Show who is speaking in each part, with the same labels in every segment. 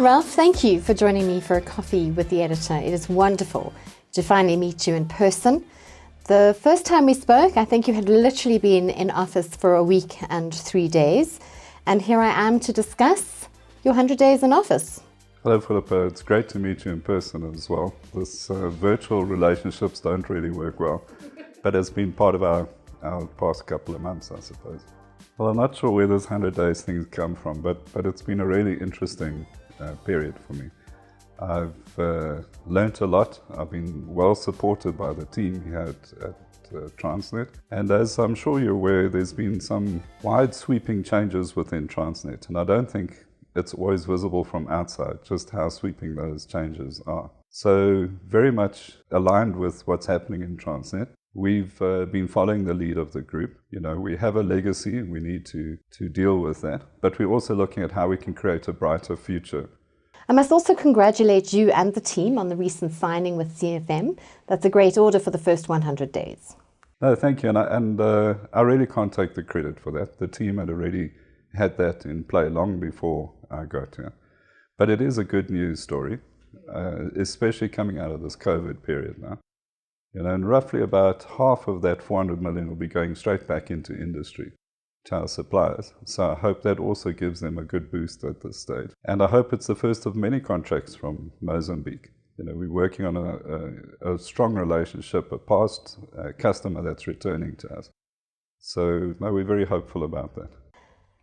Speaker 1: Ralph, thank you for joining me for a coffee with the editor. It is wonderful to finally meet you in person. The first time we spoke, I think you had literally been in office for a week and 3 days. And here I am to discuss your 100 days in office.
Speaker 2: Hello, Philippa. It's great to meet you in person as well. This virtual relationships don't really work well, but it's been part of our past couple of months, I suppose. Well, I'm not sure where this 100 days thing come from, but it's been a really interesting period for me. I've learnt a lot. I've been well supported by the team here at Transnet. And as I'm sure you're aware, there's been some wide sweeping changes within Transnet. And I don't think it's always visible from outside just how sweeping those changes are. So very much aligned with what's happening in Transnet. We've been following the lead of the group. You know, we have a legacy and we need to deal with that. But we're also looking at how we can create a brighter future.
Speaker 1: I must also congratulate you and the team on the recent signing with CFM. That's a great order for the first 100 days.
Speaker 2: No, thank you. And I really can't take the credit for that. The team had already had that in play long before I got here. But it is a good news story, especially coming out of this COVID period now. You know, and roughly about half of that 400 million will be going straight back into industry, to our suppliers. So I hope that also gives them a good boost at this stage. And I hope it's the first of many contracts from Mozambique. You know, we're working on a strong relationship, a past customer that's returning to us. So no, we're very hopeful about that.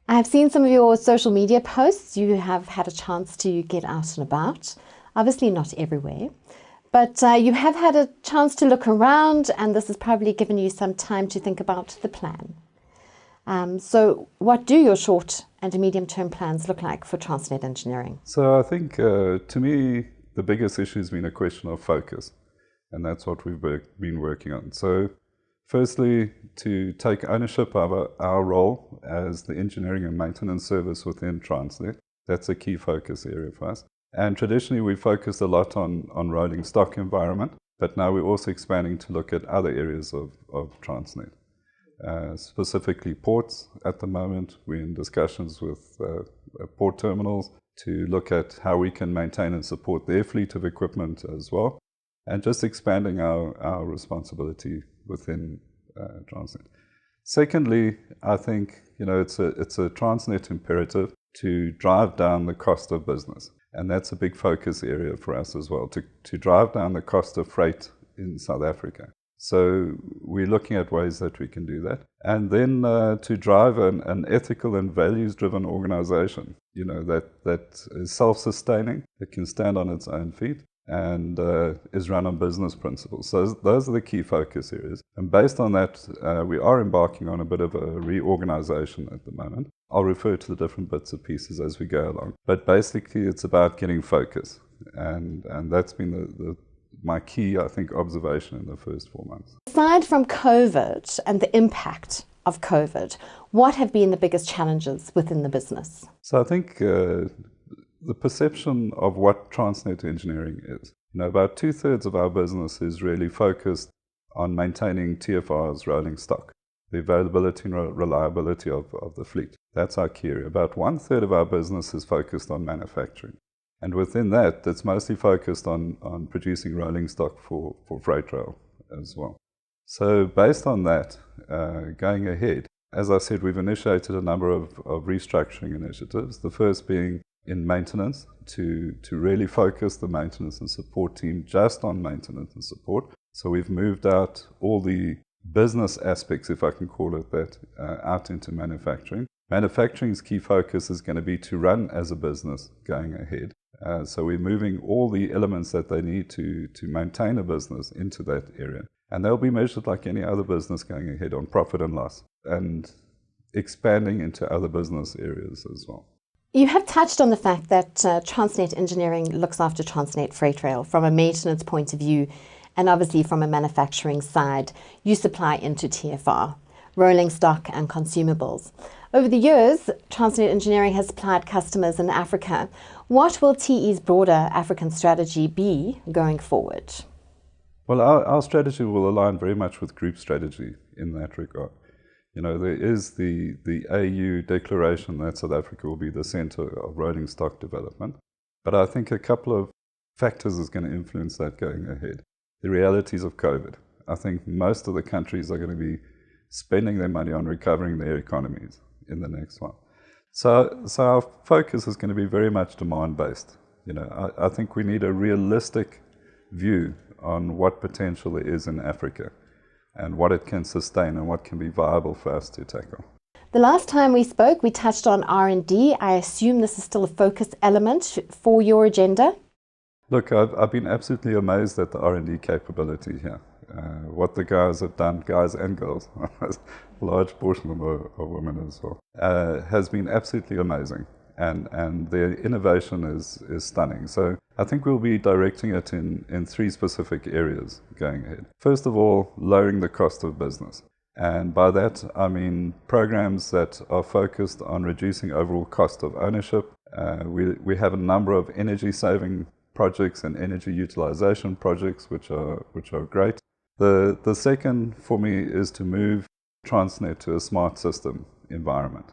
Speaker 1: I have seen some of your social media posts. You have had a chance to get out and about, obviously not everywhere. But you have had a chance to look around, and this has probably given you some time to think about the plan. So what do your short and medium-term plans look like for Transnet Engineering?
Speaker 2: So I think, to me, the biggest issue has been a question of focus, and that's what we've been working on. So firstly, to take ownership of our role as the engineering and maintenance service within Transnet. That's a key focus area for us. And traditionally, we focused a lot on rolling stock environment, but now we're also expanding to look at other areas of Transnet, specifically ports. At the moment, we're in discussions with port terminals to look at how we can maintain and support their fleet of equipment as well, and just expanding our responsibility within Transnet. Secondly, I think, you know, it's a Transnet imperative to drive down the cost of business. And that's a big focus area for us as well, to drive down the cost of freight in South Africa. So we're looking at ways that we can do that. And then to drive an ethical and values-driven organization, you know, that is self-sustaining, that can stand on its own feet, and is run on business principles. So those are the key focus areas. And based on that, we are embarking on a bit of a reorganization at the moment. I'll refer to the different bits and pieces as we go along. But basically, it's about getting focus. And that's been my key, I think, observation in the first 4 months.
Speaker 1: Aside from COVID and the impact of COVID, what have been the biggest challenges within the business?
Speaker 2: So I think the perception of what Transnet Engineering is. You know, about 2/3 of our business is really focused on maintaining TFR's rolling stock, the availability and reliability of the fleet. That's our key area. About 1/3 of our business is focused on manufacturing. And within that, it's mostly focused on producing rolling stock for freight rail as well. So based on that, going ahead, as I said, we've initiated a number of restructuring initiatives. The first being in maintenance, to really focus the maintenance and support team just on maintenance and support. So we've moved out all the business aspects, if I can call it that, out into manufacturing. Manufacturing's key focus is going to be to run as a business going ahead. So we're moving all the elements that they need to maintain a business into that area. And they'll be measured like any other business going ahead on profit and loss, and expanding into other business areas as well.
Speaker 1: You have touched on the fact that Transnet Engineering looks after Transnet Freight Rail from a maintenance point of view, and obviously from a manufacturing side. You supply into TFR, rolling stock and consumables. Over the years, Transnet Engineering has supplied customers in Africa. What will TE's broader African strategy be going forward?
Speaker 2: Well, our strategy will align very much with group strategy in that regard. You know, there is the AU declaration that South Africa will be the centre of rolling stock development. But I think a couple of factors is going to influence that going ahead. The realities of COVID. I think most of the countries are going to be spending their money on recovering their economies in the next one. So our focus is going to be very much demand-based. I think we need a realistic view on what potential there is in Africa and what it can sustain and what can be viable for us to tackle.
Speaker 1: The last time we spoke, we touched on R&D. I assume this is still a focus element for your agenda?
Speaker 2: Look, I've been absolutely amazed at the R&D capability here. What the guys have done, guys and girls, a large portion of women as well, has been absolutely amazing. And their innovation is stunning. So I think we'll be directing it in three specific areas going ahead. First of all, lowering the cost of business. And by that, I mean programs that are focused on reducing overall cost of ownership. We have a number of energy saving projects and energy utilization projects, which are great. The second for me is to move Transnet to a smart system environment.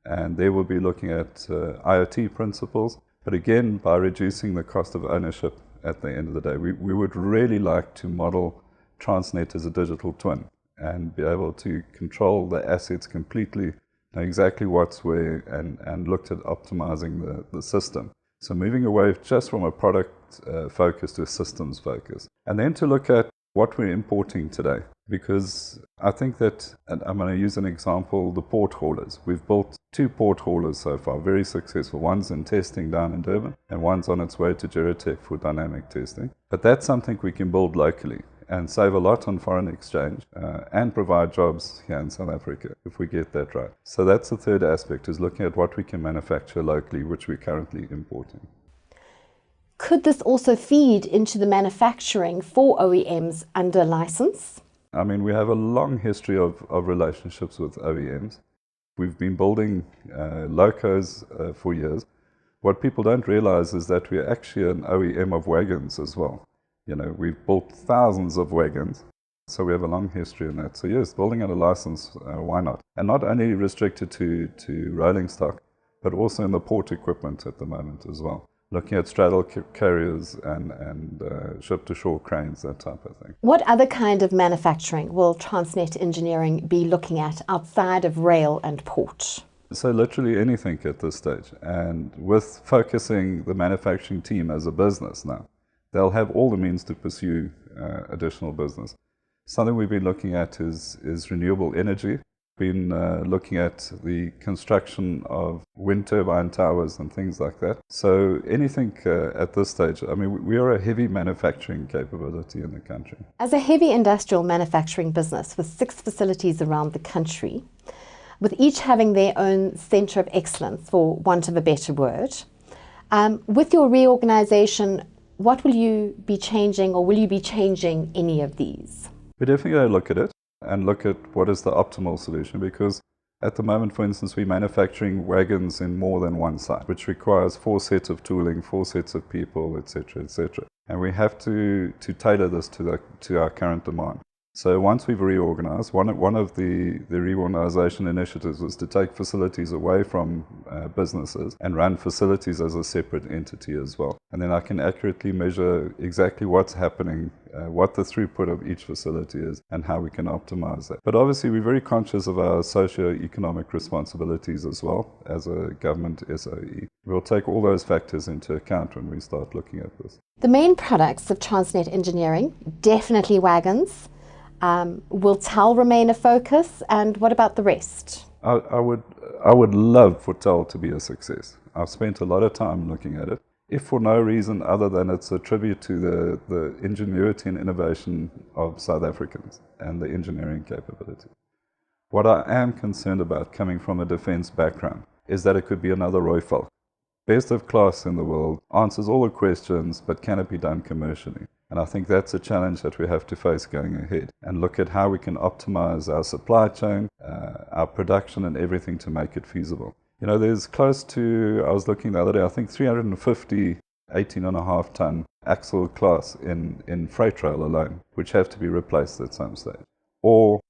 Speaker 2: And they will be looking at IoT principles, but again, by reducing the cost of ownership at the end of the day. We would really like to model Transnet as a digital twin and be able to control the assets completely, know exactly what's where, and looked at optimizing the system. So moving away just from a product focus to a systems focus. And then to look at what we're importing today. Because I think that, and I'm going to use an example, the port haulers. We've built 2 port haulers so far, very successful. One's in testing down in Durban, and one's on its way to Geratech for dynamic testing. But that's something we can build locally and save a lot on foreign exchange and provide jobs here in South Africa if we get that right. So that's the third aspect, is looking at what we can manufacture locally, which we're currently importing.
Speaker 1: Could this also feed into the manufacturing for OEMs under license?
Speaker 2: I mean, we have a long history of relationships with OEMs. We've been building locos for years. What people don't realize is that we're actually an OEM of wagons as well. We've built thousands of wagons, so we have a long history in that. So yes, building under license, why not? And not only restricted to rolling stock, but also in the port equipment at the moment as well. Looking at straddle carriers and ship-to-shore cranes, that type of thing.
Speaker 1: What other kind of manufacturing will Transnet Engineering be looking at outside of rail and port?
Speaker 2: So literally anything at this stage. And with focusing the manufacturing team as a business now, they'll have all the means to pursue additional business. Something we've been looking at is renewable energy. Been looking at the construction of wind turbine towers and things like that. So anything at this stage, I mean, we are a heavy manufacturing capability in the country.
Speaker 1: As a heavy industrial manufacturing business with 6 facilities around the country, with each having their own centre of excellence, for want of a better word, with your reorganisation, what will you be changing, or will you be changing any of these?
Speaker 2: We're definitely going to look at it and look at what is the optimal solution, because at the moment, for instance, we're manufacturing wagons in more than one site, which requires 4 sets of tooling, 4 sets of people, etc., etc. And we have to tailor this to our current demand. So once we've reorganized, one of the reorganization initiatives was to take facilities away from businesses and run facilities as a separate entity as well. And then I can accurately measure exactly what's happening, what the throughput of each facility is, and how we can optimize that. But obviously, we're very conscious of our socio-economic responsibilities as well as a government SOE. We'll take all those factors into account when we start looking at this.
Speaker 1: The main products of Transnet Engineering, definitely wagons. Will TEL remain a focus, and what about the rest?
Speaker 2: I would love for TEL to be a success. I've spent a lot of time looking at it, if for no reason other than it's a tribute to the ingenuity and innovation of South Africans and the engineering capability. What I am concerned about, coming from a defence background, is that it could be another Roy Falk. Best of class in the world, answers all the questions, but can it be done commercially? And I think that's a challenge that we have to face going ahead, and look at how we can optimize our supply chain, our production and everything to make it feasible. There's close to, I was looking the other day, I think 350 18.5 ton axle class in freight rail alone, which have to be replaced at some stage. Or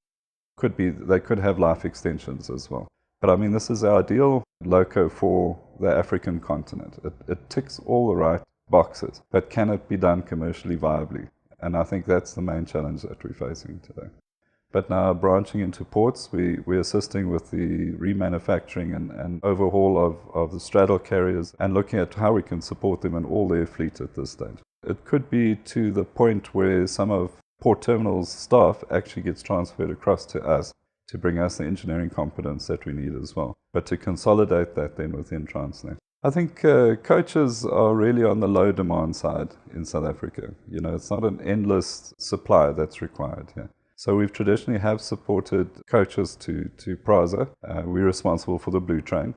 Speaker 2: they could have life extensions as well. But I mean, this is our ideal loco for the African continent. It ticks all the right boxes, but can it be done commercially viably? And I think that's the main challenge that we're facing today. But now branching into ports, we're assisting with the remanufacturing and overhaul of the straddle carriers and looking at how we can support them in all their fleet at this stage. It could be to the point where some of Port Terminal's staff actually gets transferred across to us to bring us the engineering competence that we need as well, but to consolidate that then within Transnet. I think coaches are really on the low demand side in South Africa. You know, it's not an endless supply that's required here. So we've traditionally have supported coaches to Praza. We're responsible for the Blue Train,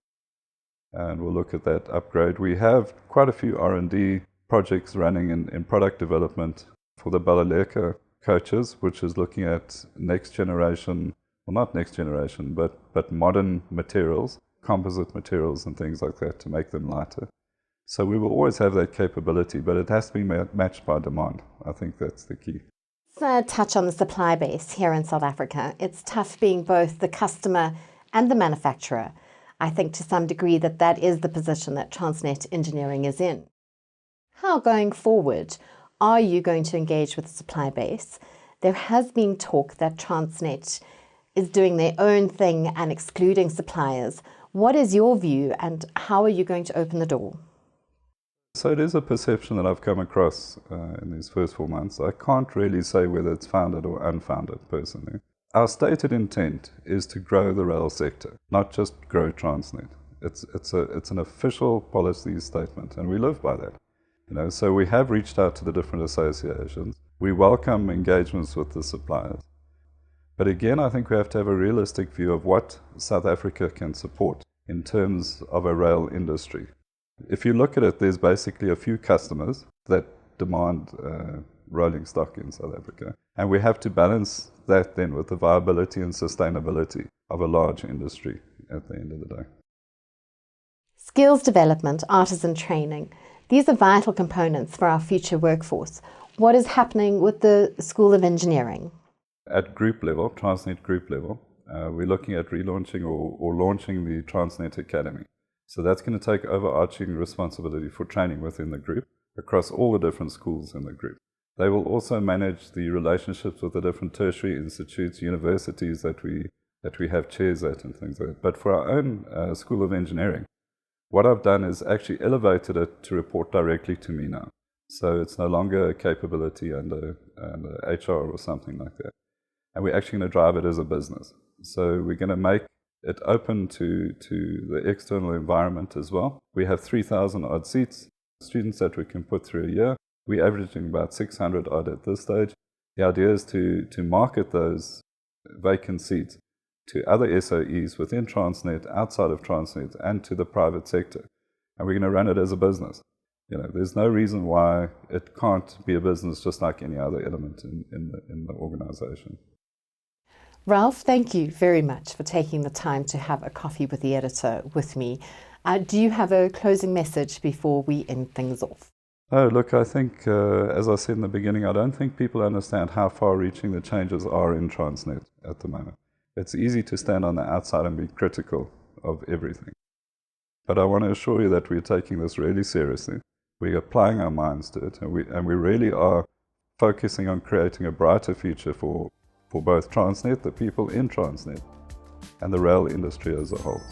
Speaker 2: and we'll look at that upgrade. We have quite a few R&D projects running in product development for the Balaleka coaches, which is looking at next generation, well, not next generation, but modern materials, composite materials and things like that to make them lighter. So we will always have that capability, but it has to be matched by demand. I think that's the key.
Speaker 1: Let's touch on the supply base here in South Africa. It's tough being both the customer and the manufacturer. I think to some degree that is the position that Transnet Engineering is in. How going forward are you going to engage with the supply base? There has been talk that Transnet is doing their own thing and excluding suppliers. What is your view and how are you going to open the door?
Speaker 2: So it is a perception that I've come across in these first 4 months. I can't really say whether it's founded or unfounded personally. Our stated intent is to grow the rail sector, not just grow Transnet. It's an official policy statement and we live by that. You know, so we have reached out to the different associations. We welcome engagements with the suppliers. But again, I think we have to have a realistic view of what South Africa can support in terms of a rail industry. If you look at it, there's basically a few customers that demand rolling stock in South Africa. And we have to balance that then with the viability and sustainability of a large industry at the end of the day.
Speaker 1: Skills development, artisan training, these are vital components for our future workforce. What is happening with the School of Engineering?
Speaker 2: At group level, Transnet group level, we're looking at relaunching or launching the Transnet Academy. So that's going to take overarching responsibility for training within the group across all the different schools in the group. They will also manage the relationships with the different tertiary institutes, universities that we have chairs at and things like that. But for our own School of Engineering, what I've done is actually elevated it to report directly to me now. So it's no longer a capability under HR or something like that. And we're actually going to drive it as a business. So we're going to make it open to the external environment as well. We have 3,000 odd seats, students that we can put through a year. We're averaging about 600 odd at this stage. The idea is to market those vacant seats to other SOEs within Transnet, outside of Transnet, and to the private sector. And we're going to run it as a business. You know, there's no reason why it can't be a business just like any other element in the organization.
Speaker 1: Ralph, thank you very much for taking the time to have a coffee with the editor with me. Do you have a closing message before we end things off?
Speaker 2: Oh, look, I think, as I said in the beginning, I don't think people understand how far-reaching the changes are in Transnet at the moment. It's easy to stand on the outside and be critical of everything. But I want to assure you that we're taking this really seriously. We're applying our minds to it, and we really are focusing on creating a brighter future for both Transnet, the people in Transnet, and the rail industry as a whole.